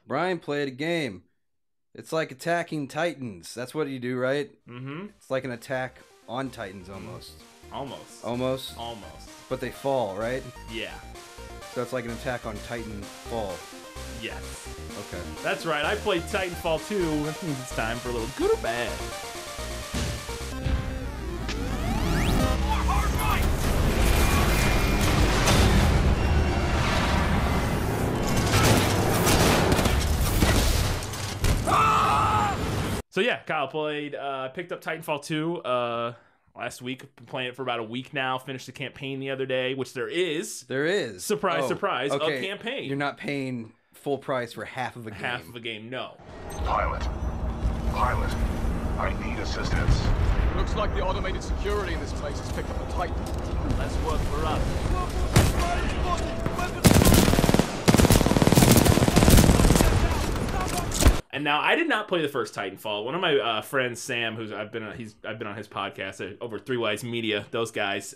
Brian played a game. It's like attacking Titans. That's what you do, right? Mm-hmm. It's like an attack on Titans almost. Almost. Almost? Almost. But they fall, right? Yeah. So it's like an attack on Titanfall. Yes. Okay. That's right. I played Titanfall 2. That means it's time for a little good or bad. So yeah, Kyle played, picked up Titanfall 2 last week. Been playing it for about a week now. Finished the campaign the other day, which there is. There is. Surprise, surprise, okay. a campaign. You're not paying full price for half of a game. Half of a game, no. Pilot, I need assistance. Looks like the automated security in this place has picked up a Titan. Less work for us. And now I did not play the first Titanfall. One of my friends, Sam, who's I've been on his podcast over Three Wise Media. Those guys,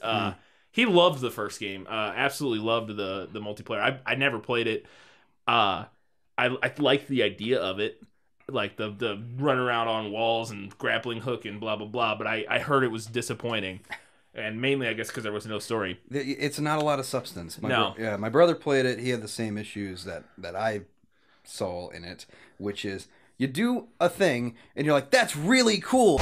he loved the first game. Absolutely loved the multiplayer. I never played it. I liked the idea of it, like the run around on walls and grappling hook and blah blah blah. But I heard it was disappointing, and mainly I guess because there was no story. It's not a lot of substance. No. My brother played it. He had the same issues that I saw in it, which is you do a thing and you're like, that's really cool.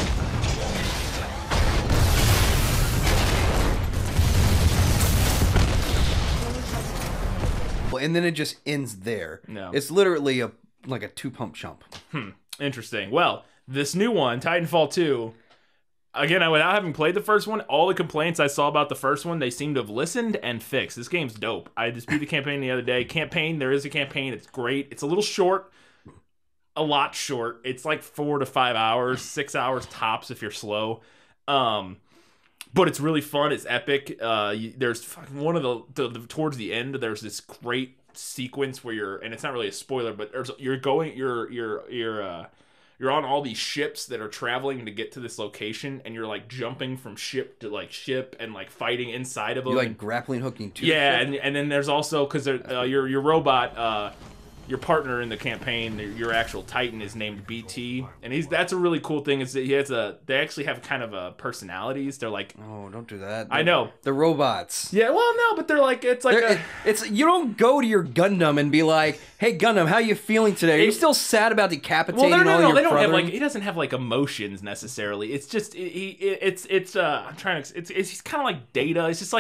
And then it just ends there. No. It's literally like a two-pump chump. Interesting. Well, this new one, Titanfall 2, again, without having played the first one, all the complaints I saw about the first one, they seem to have listened and fixed. This game's dope. I just beat the campaign the other day. There is a campaign. It's great. It's a little short. A lot short. It's like 4 to 5 hours, 6 hours tops if you're slow. But it's really fun. It's epic. There's one of the towards the end. There's this great sequence where and it's not really a spoiler, but you're on all these ships that are traveling to get to this location, and you're like jumping from ship to like ship and like fighting inside of them. You like grappling hooking too. Yeah, and then there's also because your robot. Your partner in the campaign, your actual Titan, is named BT, and that's a really cool thing. Is that they actually have kind of personalities. They're like, oh, don't do that. I know the robots. Yeah, well, no, but they're like it's you don't go to your Gundam and be like, hey Gundam, how you feeling today? Are you still sad about decapitating all your no, they don't brethren? have he doesn't have like emotions necessarily. It's just he's kind of like Data. It's just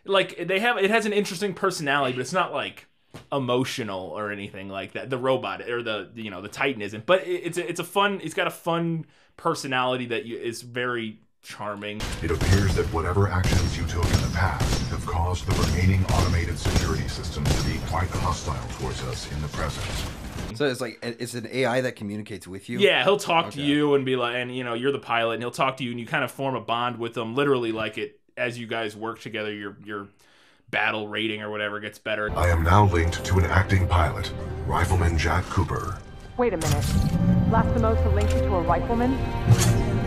it has an interesting personality, but it's not like emotional or anything like that. The robot or the Titan isn't, but it's got a fun personality that is very charming. It appears that whatever actions you took in the past have caused the remaining automated security systems to be quite hostile towards us in the present. So it's an AI that communicates with you? Yeah, he'll talk to you and be like, and you're the pilot, and he'll talk to you, and you kind of form a bond with him, literally as you guys work together, your battle rating or whatever gets better. I am now linked to an acting pilot, Rifleman Jack Cooper. Wait a minute. Lastimosa linked you to a rifleman?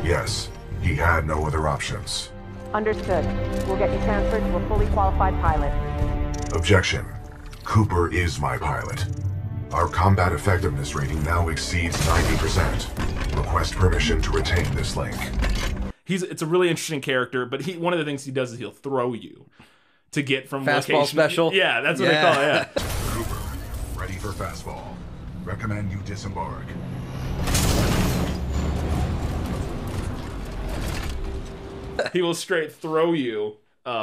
Yes, he had no other options. Understood. We'll get you transferred to a fully qualified pilot. Objection. Cooper is my pilot. Our combat effectiveness rating now exceeds 90%. Request permission to retain this link. It's a really interesting character, but one of the things he does is he'll throw you to get from fastball location. Special? Yeah, that's what they call it, yeah. Cooper, ready for fastball. Recommend you disembark. He will straight throw you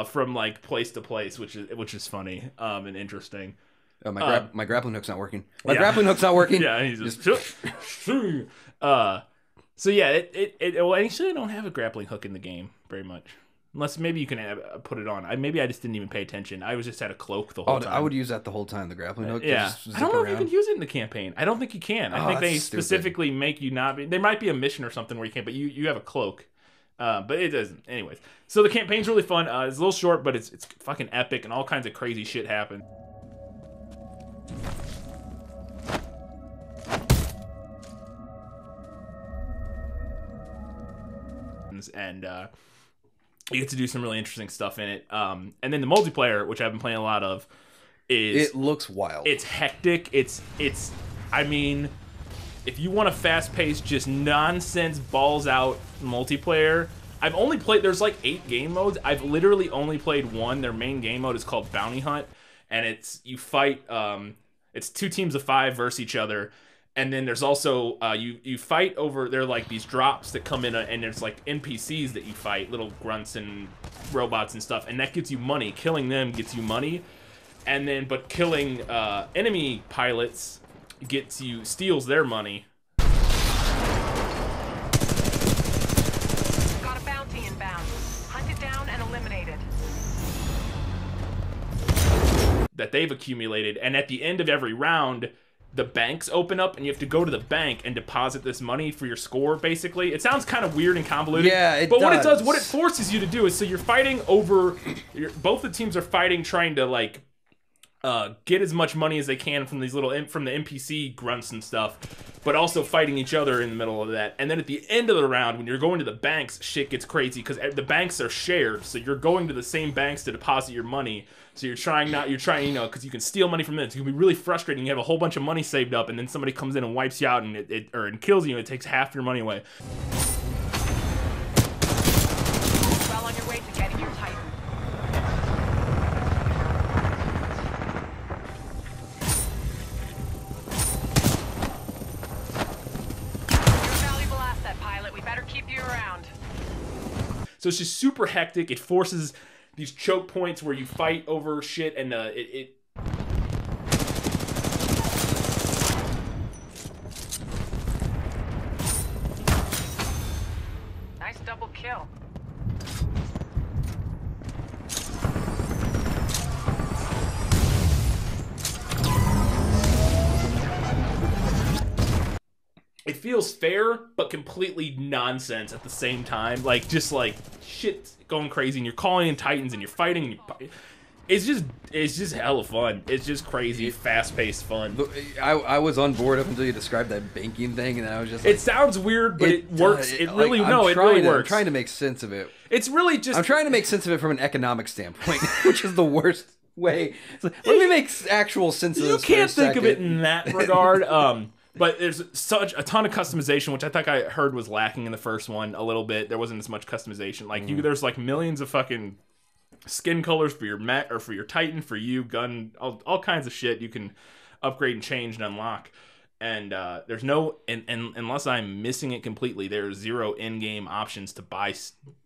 from like place to place, which is funny and interesting. Oh, my grappling hook's not working. Grappling hook's not working. Yeah, he's just so yeah, I actually don't have a grappling hook in the game very much. Unless maybe you can put it on. Maybe I just didn't even pay attention. I just had a cloak the whole time. I would use that the whole time, the grappling hook. Yeah. I don't know if you can use it in the campaign. I don't think you can. I think they specifically make you not be... There might be a mission or something where you can't, but you have a cloak. But it doesn't. Anyways. So the campaign's really fun. It's a little short, but it's fucking epic, and all kinds of crazy shit happen. And you get to do some really interesting stuff in it. And then the multiplayer, which I've been playing a lot of, it looks wild. It's hectic. I mean, if you want a fast-paced, just nonsense, balls-out multiplayer, I've only played, there's like 8 game modes. I've literally only played one. Their main game mode is called Bounty Hunt, and it's, you fight, it's 2 teams of 5 versus each other. And then there's also, you fight over, there are like these drops that come in, and there's like NPCs that you fight, little grunts and robots and stuff, and that gets you money. Killing them gets you money. And then, but killing enemy pilots steals their money. Got a bounty inbound. Hunt it down and eliminate it. That they've accumulated, and at the end of every round, the banks open up, and you have to go to the bank and deposit this money for your score, basically. It sounds kind of weird and convoluted. Yeah, it but does. What it forces you to do is, so you're fighting over, both the teams are fighting, trying to, like, get as much money as they can from these from the NPC grunts and stuff, but also fighting each other in the middle of that. And then at the end of the round, when you're going to the banks, shit gets crazy, because the banks are shared, so you're going to the same banks to deposit your money. So you're trying, you know, because you can steal money from them. It can be really frustrating. You have a whole bunch of money saved up, and then somebody comes in and wipes you out, and it kills you, and it takes half your money away. Well on your way to getting your Titan. You're a valuable asset, pilot. We better keep you around. So it's just super hectic. It forces these choke points where you fight over shit, and Nice double kill. it feels fair, but completely nonsense at the same time. Like, just like shit going crazy, and you're calling in Titans, and you're fighting, and it's just hella fun. It's just crazy, fast-paced fun. I was on board up until you described that banking thing, and I was just like, it sounds weird, but it works. It really, like, no, it really works. I'm trying to make sense of it. It's really just, I'm trying to make sense of it from an economic standpoint, which is the worst way. It's like, let me make actual sense of this. You can't think of it in that regard. But there's a ton of customization, which I think I heard was lacking in the first one a little bit. There wasn't as much customization. Like, there's like millions of fucking skin colors for your Met or for your Titan, for you, gun, all kinds of shit you can upgrade and change and unlock. And there's no, and unless I'm missing it completely, there's 0 in-game options to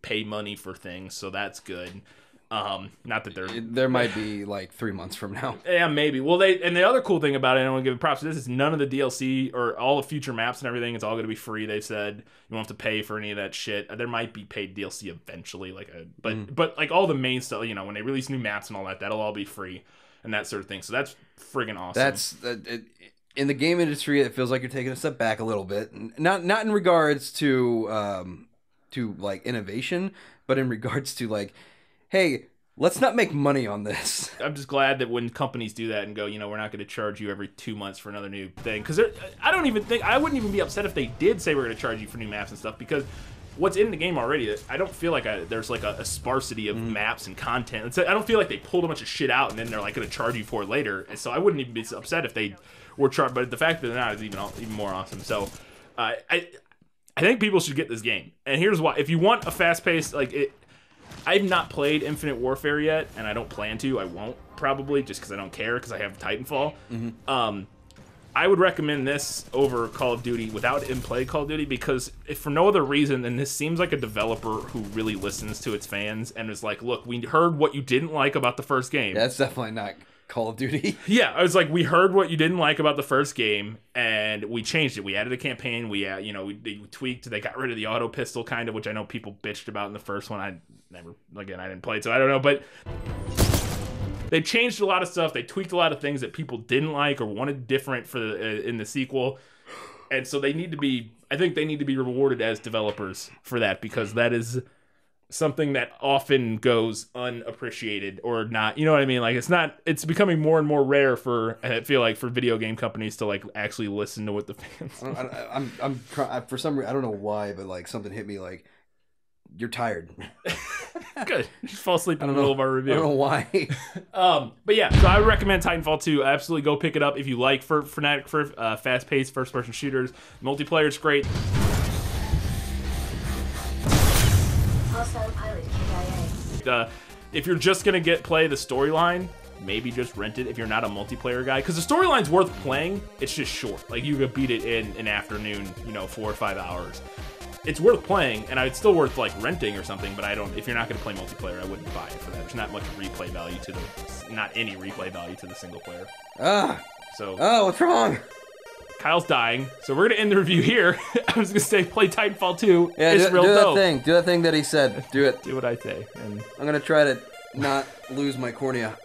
pay money for things, so that's good. Not that there might be like 3 months from now. Yeah, maybe. Well, and the other cool thing about it, and I want to give props to this, is none of the DLC or all the future maps and everything, it's all going to be free. They said you won't have to pay for any of that shit. There might be paid DLC eventually, but like all the main stuff, you know, when they release new maps and all that, that'll all be free and that sort of thing. So that's friggin' awesome. That's in the game industry, it feels like you're taking a step back a little bit. Not in regards to like innovation, but in regards to like, hey, let's not make money on this. I'm just glad that when companies do that and go, you know, we're not going to charge you every 2 months for another new thing. Because I wouldn't even be upset if they did say we're going to charge you for new maps and stuff, because what's in the game already, I don't feel like there's like a sparsity of maps and content. I don't feel like they pulled a bunch of shit out and then they're like going to charge you for it later. And so I wouldn't even be upset if they were charged, but the fact that they're not is even more awesome. So I think people should get this game. And here's why. If you want a fast-paced, like it, I've not played Infinite Warfare yet, and I don't plan to. I won't, probably, just because I don't care, because I have Titanfall. I would recommend this over Call of Duty without in-play Call of Duty, because if for no other reason than this seems like a developer who really listens to its fans and is like, look, we heard what you didn't like about the first game. Yeah, that's definitely not Call of Duty. Yeah, I was like, we heard what you didn't like about the first game, and we changed it. We added a campaign. We tweaked. They got rid of the auto pistol, kind of, which I know people bitched about in the first one. I didn't play it, so I don't know. But they changed a lot of stuff. They tweaked a lot of things that people didn't like or wanted different for in the sequel, and so they need to be. I think they need to be rewarded as developers for that, because that is something that often goes unappreciaed or not, you know what I mean? Like, it's becoming more and more rare I feel like, for video game companies to like actually listen to what the fans. I'm for some reason, I don't know why, but like something hit me like, you're tired. Good. Just fall asleep in the middle of our review. I don't know why. But yeah, so I would recommend Titanfall 2. Absolutely go pick it up if you like Fnatic for fast-paced first-person shooters. Multiplayer is great. Hostile pilot KIA. If you're just gonna play the storyline, maybe just rent it if you're not a multiplayer guy. Because the storyline's worth playing. It's just short. Like, you could beat it in an afternoon, 4 or 5 hours. It's worth playing, and it's still worth like renting or something. But if you're not gonna play multiplayer, I wouldn't buy it for that. There's not much replay value not any replay value to the single player. So what's wrong? Kyle's dying, so we're gonna end the review here. I was gonna say play Titanfall 2. Yeah, it's real dope. Do that thing that he said. Do it. Do what I say. And I'm gonna try to not lose my cornea.